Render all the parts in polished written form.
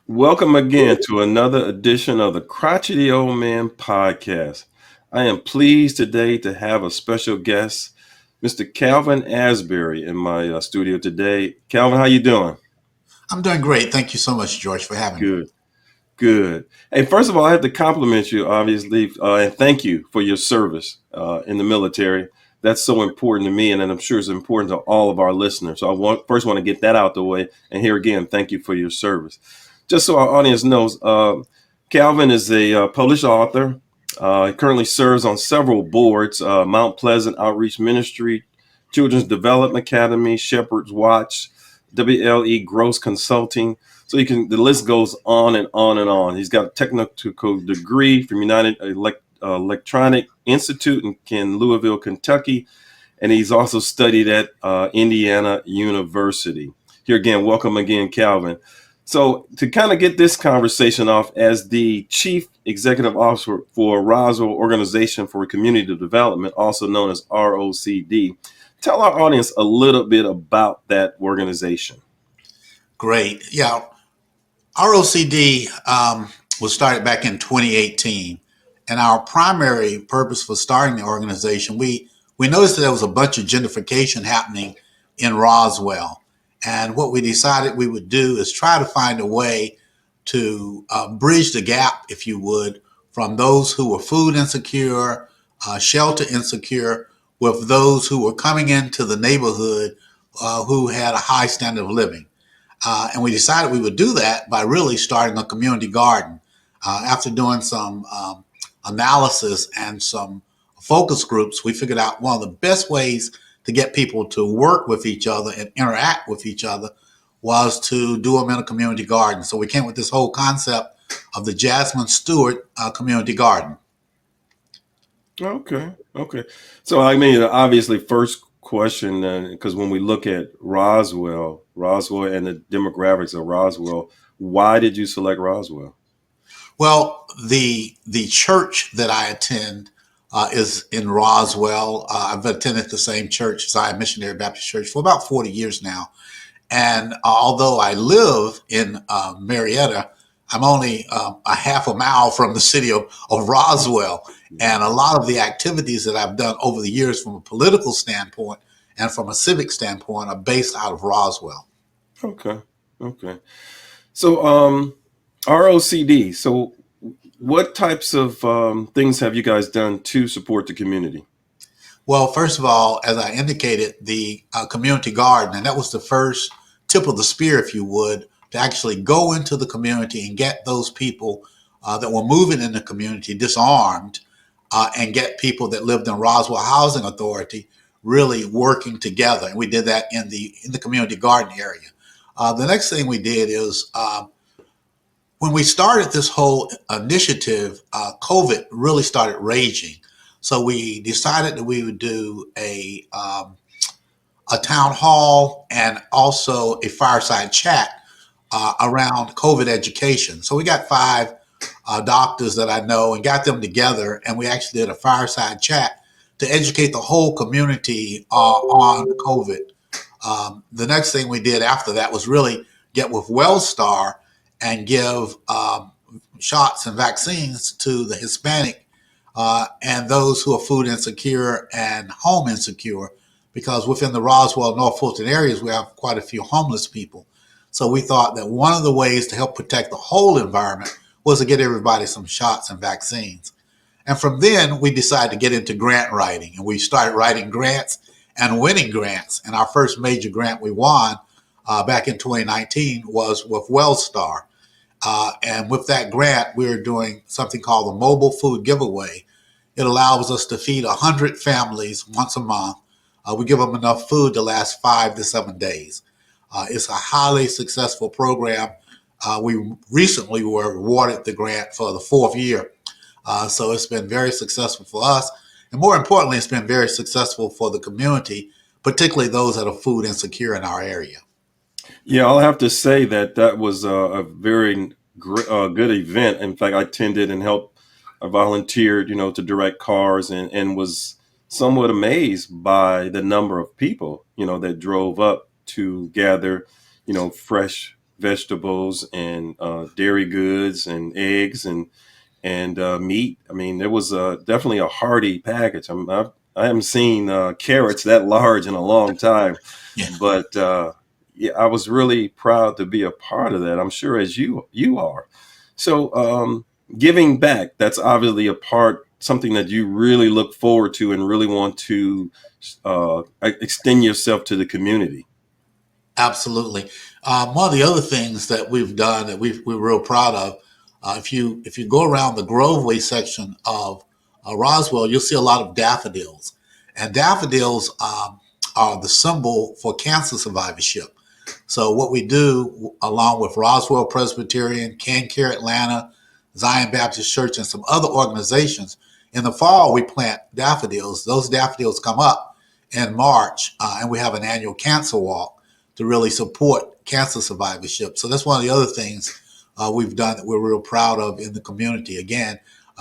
Welcome again to another edition of the Crotchety Old Man podcast. I am pleased today to have a special guest, Mr. Calvin Asbury, in my studio today. Calvin, how you doing? I'm doing great. Thank you so much, George, for having me. Good, good. Hey, first of all, I have to compliment you, obviously, and thank you for your service in the military. That's so important to me, and I'm sure it's important to all of our listeners. So first want to get that out the way. And here again, thank you for your service. Just so our audience knows, Calvin is a published author. He currently serves on several boards: Mount Pleasant Outreach Ministry, Children's Development Academy, Shepherd's Watch, WLE Gross Consulting. So the list goes on and on and on. He's got a technical degree from United Electronic Institute in Louisville, Kentucky, and he's also studied at Indiana University. Here again, welcome again, Calvin. So to kind of get this conversation off, as the Chief Executive Officer for Roswell Organization for Community Development, also known as ROCD, tell our audience a little bit about that organization. Great. Yeah, ROCD was started back in 2018, and our primary purpose for starting the organization, we noticed that there was a bunch of gentrification happening in Roswell, and what we decided we would do is try to find a way to bridge the gap, if you would, from those who were food insecure, shelter insecure, with those who were coming into the neighborhood who had a high standard of living. And we decided we would do that by really starting a community garden. After doing some analysis and some focus groups, we figured out one of the best ways to get people to work with each other and interact with each other was to do them in a community garden. So we came with this whole concept of the Jasmine Stewart Community Garden. Okay, okay. So I mean, obviously, first question, because when we look at Roswell, and the demographics of Roswell, why did you select Roswell? Well, the church that I attend is in Roswell. I've attended the same church, Zion Missionary Baptist Church, for about 40 years now. And although I live in Marietta, I'm only a half a mile from the city of Roswell. And a lot of the activities that I've done over the years from a political standpoint and from a civic standpoint are based out of Roswell. Okay, okay. So, ROCD. So, what types of things have you guys done to support the community? Well, first of all, as I indicated, the community garden, and that was the first tip of the spear, if you would, to actually go into the community and get those people that were moving in the community disarmed and get people that lived in Roswell Housing Authority really working together. And we did that in the community garden area. The next thing we did is when we started this whole initiative, COVID really started raging. So we decided that we would do a town hall and also a fireside chat around COVID education. So we got five doctors that I know and got them together, and we actually did a fireside chat to educate the whole community on COVID. The next thing we did after that was really get with WellStar and give shots and vaccines to the Hispanic and those who are food insecure and home insecure, because within the Roswell, North Fulton areas, we have quite a few homeless people. So we thought that one of the ways to help protect the whole environment was to get everybody some shots and vaccines. And from then, we decided to get into grant writing, and we started writing grants and winning grants. And our first major grant we won back in 2019 was with WellStar. And with that grant, we are doing something called the Mobile Food Giveaway. It allows us to feed 100 families once a month. We give them enough food to last 5 to 7 days. It's a highly successful program. We recently were awarded the grant for the fourth year. So it's been very successful for us. And more importantly, it's been very successful for the community, particularly those that are food insecure in our area. Yeah, I'll have to say that that was a very good event. In fact, I attended and helped. I volunteered, to direct cars, and was somewhat amazed by the number of people, that drove up to gather, fresh vegetables and dairy goods and eggs and meat. I mean, there was definitely a hearty package. I haven't seen carrots that large in a long time, Yeah, but yeah, I was really proud to be a part of that. I'm sure as you are. So giving back, that's obviously a part, something that you really look forward to and really want to extend yourself to the community. absolutely. One of the other things that we've done that we're real proud of, if you go around the Groveway section of Roswell, you'll see a lot of daffodils, and daffodils are the symbol for cancer survivorship. So what we do, along with Roswell Presbyterian, Can Care Atlanta, Zion Baptist Church, and some other organizations, in the fall we plant daffodils. Those daffodils come up in March, and we have an annual cancer walk to really support cancer survivorship. So that's one of the other things we've done that we're real proud of in the community. Again,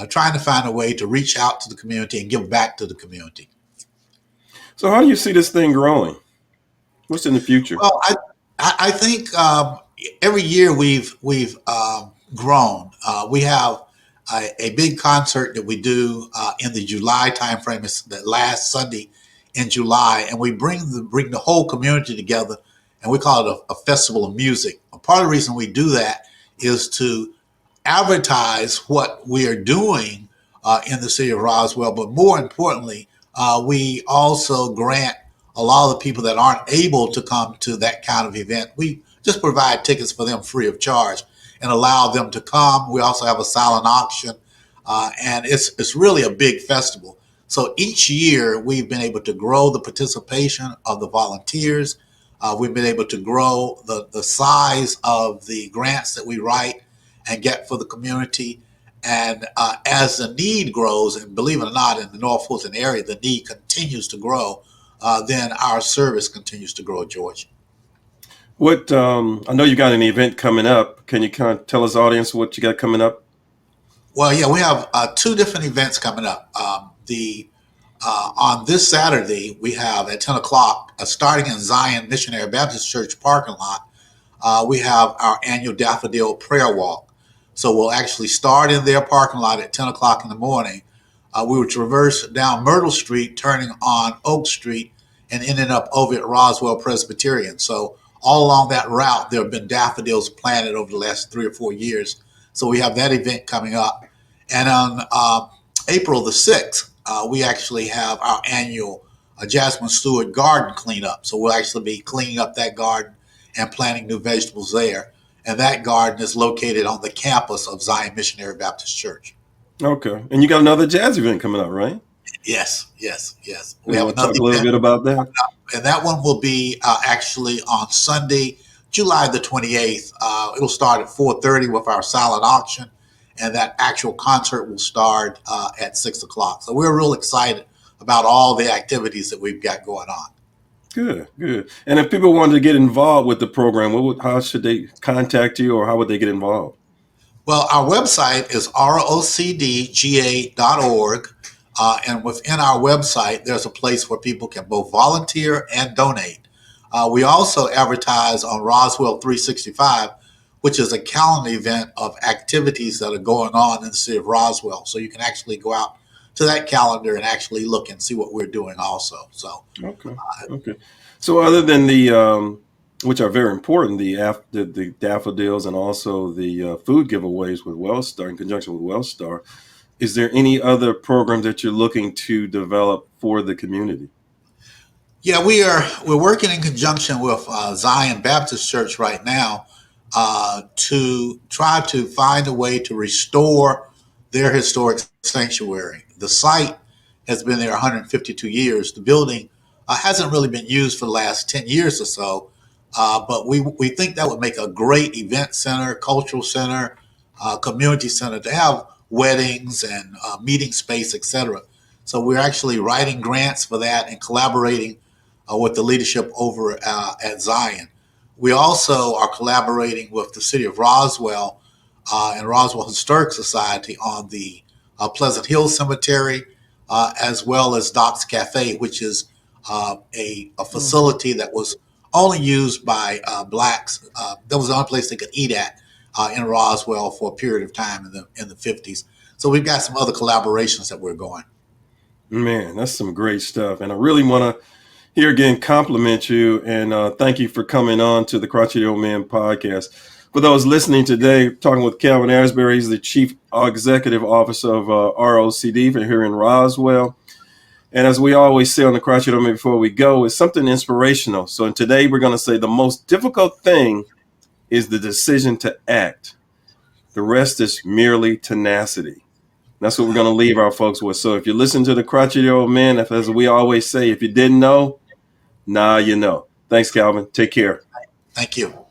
trying to find a way to reach out to the community and give back to the community. So how do you see this thing growing? What's in the future? Well, I think every year we've grown. We have a big concert that we do in the July timeframe. It's the last Sunday in July, and we bring the whole community together, and we call it a festival of music. A part of the reason we do that is to advertise what we are doing in the city of Roswell, but more importantly, we also grant a lot of the people that aren't able to come to that kind of event. We just provide tickets for them free of charge and allow them to come. We also have a silent auction, and it's really a big festival. So each year we've been able to grow the participation of the volunteers. We've been able to grow the size of the grants that we write and get for the community. And as the need grows, and believe it or not, in the North Fulton area, the need continues to grow, then our service continues to grow, George. What I know you got an event coming up. Can you kind of tell us, audience, what you got coming up? Well, yeah, we have two different events coming up. The On this Saturday, we have at 10 o'clock, starting in Zion Missionary Baptist Church parking lot, we have our annual Daffodil Prayer Walk. So we'll actually start in their parking lot at 10 o'clock in the morning. We will traverse down Myrtle Street, turning on Oak Street, and ending up over at Roswell Presbyterian. So all along that route, there have been daffodils planted over the last 3 or 4 years. So we have that event coming up. And on April the 6th, we actually have our annual Jasmine Stewart garden cleanup. So we'll actually be cleaning up that garden and planting new vegetables there. And that garden is located on the campus of Zion Missionary Baptist Church. Okay, and you got another jazz event coming up, right? Yes, yes, yes. We You have want to another talk a little event, bit about that? and that one will be actually on Sunday, July the 28th. It'll start at 4:30 with our silent auction, and that actual concert will start at 6 o'clock. So we're real excited about all the activities that we've got going on. Good, good. And if people wanted to get involved with the program, how should they contact you, or how would they get involved? Well, our website is rocdga.org. And within our website, there's a place where people can both volunteer and donate. We also advertise on Roswell 365, which is a calendar event of activities that are going on in the city of Roswell. So you can actually go out to that calendar and actually look and see what we're doing also. So, Okay, okay. So other than the which are very important, the daffodils and also the food giveaways with WellStar in conjunction with WellStar, is there any other program that you're looking to develop for the community? yeah, we're working in conjunction with Zion Baptist Church right now to try to find a way to restore their historic sanctuary. The site has been there 152 years. The building hasn't really been used for the last 10 years or so, but we think that would make a great event center, cultural center, community center to have weddings and meeting space, etc. So we're actually writing grants for that and collaborating with the leadership over at Zion. We also are collaborating with the City of Roswell and Roswell Historic Society on the Pleasant Hill Cemetery, as well as Doc's Cafe, which is a Mhm. facility that was only used by blacks. That was the only place they could eat at in Roswell for a period of time in the 50s. So we've got some other collaborations that we're going. Man, that's some great stuff. And I really want to here again compliment you and thank you for coming on to the Crotchety Old Man podcast. For those listening today, talking with Calvin Asbury, he's the Chief Executive Officer of ROCD for here in Roswell. And as we always say on the Crotchety Old Man before we go, it's something inspirational. So today we're going to say the most difficult thing is the decision to act. The rest is merely tenacity. That's what we're going to leave our folks with. So if you listen to the Crotchety Old Man, as we always say, if you didn't know, now you know. Thanks, Calvin. Take care. Thank you.